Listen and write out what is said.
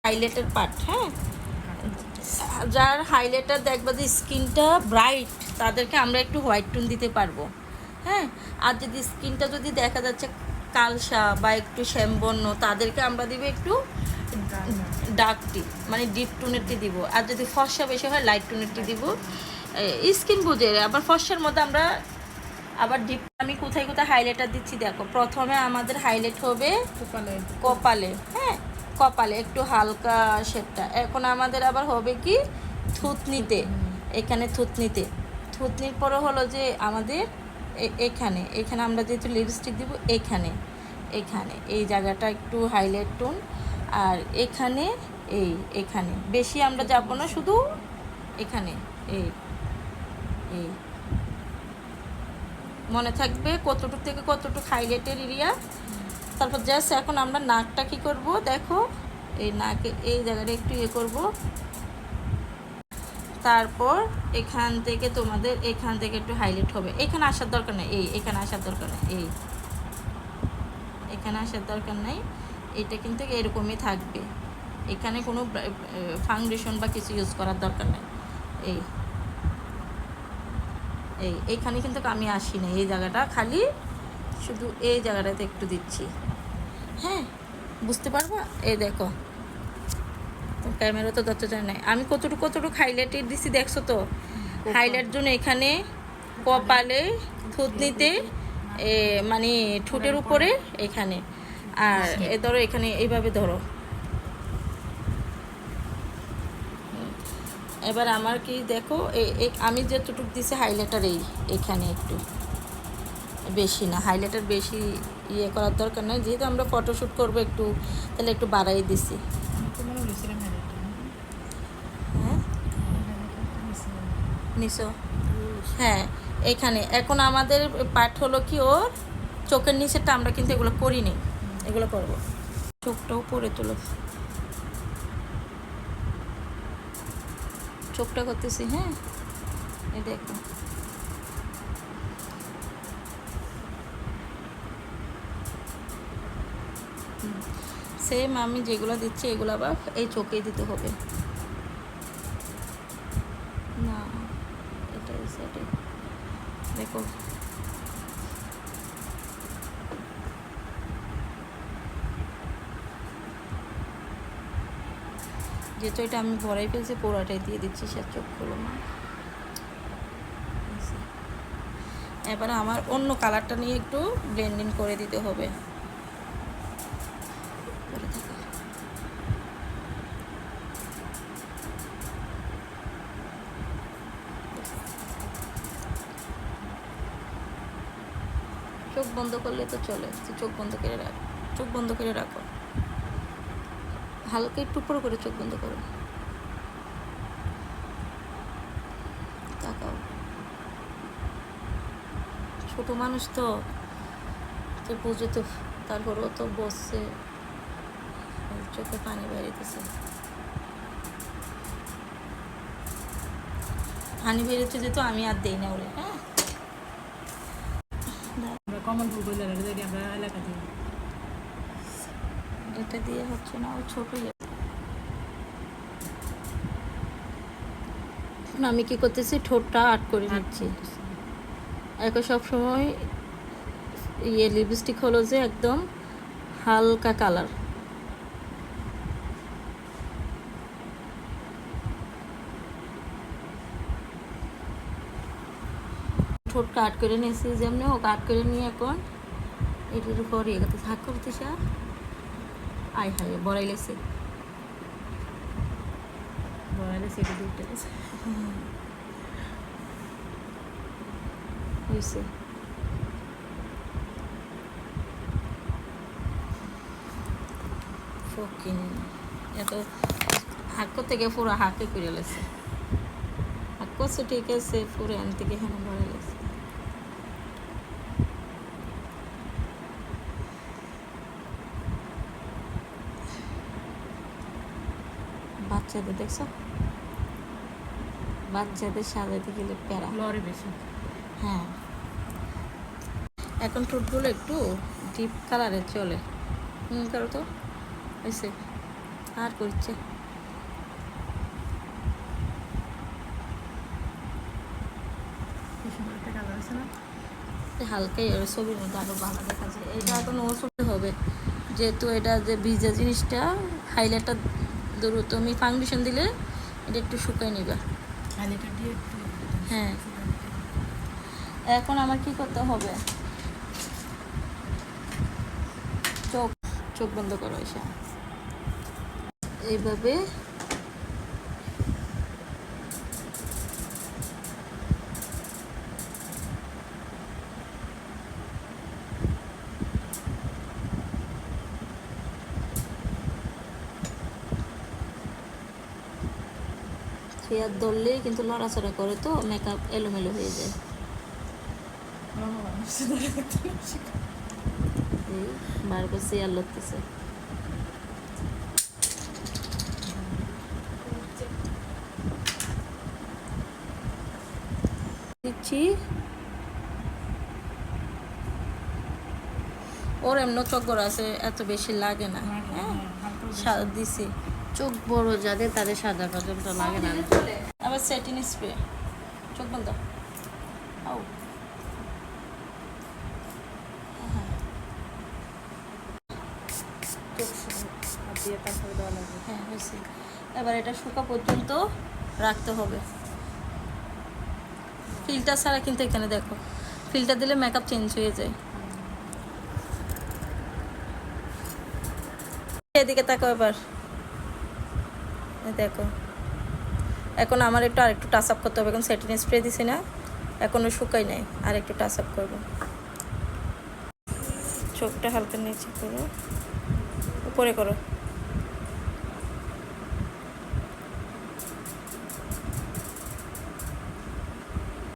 হাইলাইটের part. হ্যাঁ, যার highlighter দেখবা যে স্কিনটা ব্রাইট, তাদেরকে আমরা একটু হোয়াইট টোন দিতে পারবো। হ্যাঁ, আর যদি স্কিনটা যদি দেখা যাচ্ছে কালসা বা একটু শ্যামবর্ণ, তাদেরকে আমরা দিব একটু ডার্ক টি, মানে ডিপ টোনেরটি দিব। আর যদি ফর্সা বেশি হয় লাইট টোনেরটি দিব। স্কিন বুঝে। আবার ফর্সার মধ্যে আমরা আবার ডিপ, আমি কোথায় কোথায় হাইলাইটার দিচ্ছি দেখো। প্রথমে আমাদের হাইলাইট হবে কপালে। হ্যাঁ, কপালে একটু হালকা শেডটা। এখন আমাদের আবার হবে কি থুতনিতে, এখানে থুতনিতে। থুতনির পরে হলো যে আমাদের এখানে এখানে আমরা যেহেতু লিপস্টিক দিব, এখানে এখানে এই জায়গাটা একটু হাইলাইট টোন। আর এখানে এখানে বেশি আমরা যাবো না, শুধু এখানে এই এই মনে থাকবে কতটুক থেকে কতটুক হাইলাইটের এরিয়া। তারপর জাস্ট এখন আমরা নাকটা কী করব দেখো, এই নাকে এই জায়গাটা একটু ইয়ে করব। তারপর এখান থেকে তোমাদের এখান থেকে একটু হাইলাইট হবে। এখানে আসার দরকার নেই, এখানে আসার দরকার নেই, এখানে আসার দরকার নেই। এটা কিন্তু এরকমই থাকবে, এখানে কোনো ফাউন্ডেশন বা কিছু ইউজ করার দরকার নেই। এইখানে কিন্তু আমি আসি না, এই জায়গাটা খালি শুধু এই জায়গাটাতে একটু দিচ্ছি। হ্যাঁ, বুঝতে পারবা? এই দেখো, ক্যামেরা তো ধরতে চায় নাই, আমি কতটুকু হাইলাইটের দিছি দেখছো তো। হাইলাইট জন্য এখানে কপালে, থুতনিতে, মানে ঠোঁটের উপরে এখানে। আর ধরো এখানে এইভাবে ধরো। এবার আমার কি দেখো, আমি যতটুকু দিছি হাইলাইটার এখানে একটু বেশি না, হাইলাইটার বেশি ইয়ে করার দরকার নেই, যেহেতু আমরা ফটোশ্যুট করবো একটু, তাহলে একটু বাড়াই দিছি। হ্যাঁ নিশো, হ্যাঁ এখানে। এখন আমাদের পার্ট হলো কি, ওর চোখের নিচেরটা আমরা কিন্তু এগুলো করিনি, এগুলো করবো। চোখটাও পরে তোলো, চোখটা করতেছি। হ্যাঁ, এই দেখো, সেম আমি যেগুলো দিচ্ছি এগুলো আবার এই চোখেই দিতে হবে না। এটাই সেটাই দেখো, যেহেতু এটা আমি ভরাই ফেলছি, পোড়াটাই দিয়ে দিচ্ছি, সে চোখগুলো না। এবার আমার অন্য কালারটা নিয়ে একটু ব্লেন্ডিং করে দিতে হবে। চোখ বন্ধ করলে তো চলে, চোখ বন্ধ করে রাখো, চোখ বন্ধ করে রাখো, হালকা একটু উপর করে চোখ বন্ধ করো, তাকাও। ছোট মানুষ তো বুঝে তো, তারপরও তো বসছে, চোখে পানি বেরিয়েছে, পানি বেরিয়েছে যেহেতু আমি আর দেই না ওরে। হ্যাঁ, এটা দিয়ে হচ্ছে না, ও ছোট। আমি কি করতেছি, ঠোঁটটা আট করে নিচ্ছি। এখন সবসময় ইয়ে লিপস্টিক হলো যে একদম হালকা কালার, ঠোঁটটা আট করে নিয়েছি যেমনি ও আট করে নিয়ে এখন এটার উপর ইয়ে করতে থাক করতেছে। আয় হায় বড়াইলেছে, এটা দুটো হয়েছে। ফকিন এত হাক করতে গিয়ে পুরো হাকে করে লেছে, হাক করছে ঠিক আছে, পুরো এন থেকে এখানে বড়াই লেছে। বাচ্চাদের দেখছো, বাচ্চাদের সাজাতে গেলে প্যারা লড়ে বেশি। হ্যাঁ, এখন ঠোঁটগুলো একটু ডিপ কালারে চলে। করো তো, হয়েছে। আর করছে হালকাই ছবির মধ্যে আরো ভালো দেখা যায়। এটা এখন ও ছবি হবে যেহেতু এটা যে ভিজা জিনিসটা হাইলাইটটা ধরো তুমি ফাউন্ডেশন দিলে এটা একটু শুকাই নিবা। হ্যাঁ এখন আমার কি করতে হবে, চোখ চোখ বন্ধ করো এসে এইভাবে চেয়ার ধরলেই কিন্তু লড়াচড়া করে তো মেকআপ এলোমেলো হয়ে যায়। এই বারবার চেয়ার লড়তেছে। দিচ্ছি ওর এমন চোখ বড় আছে এত বেশি লাগে না। হ্যাঁ দিছি চোখ বড় যাদের তাদের সাদা কাজলটা লাগে না। আবার সেটিং স্প্রে চোখ বন্ধ আও হ্যাঁ হয়েছে। এবার এটা শুকা পর্যন্ত রাখতে হবে। ফিল্টার ছাড়া কিন্তু এখানে দেখো ফিল্টার দিলে মেকআপ চেঞ্জ হয়ে যায়। এদিকে তাকো এবার দেখো এখন আমার একটু আরেকটু টাচ আপ করতে হবে। এখন সেটিং স্প্রে দিছি না এখনো শুকাই নাই, আর একটু টাচ আপ করবো। চোখটা হালকা নিচে করো উপরে করো।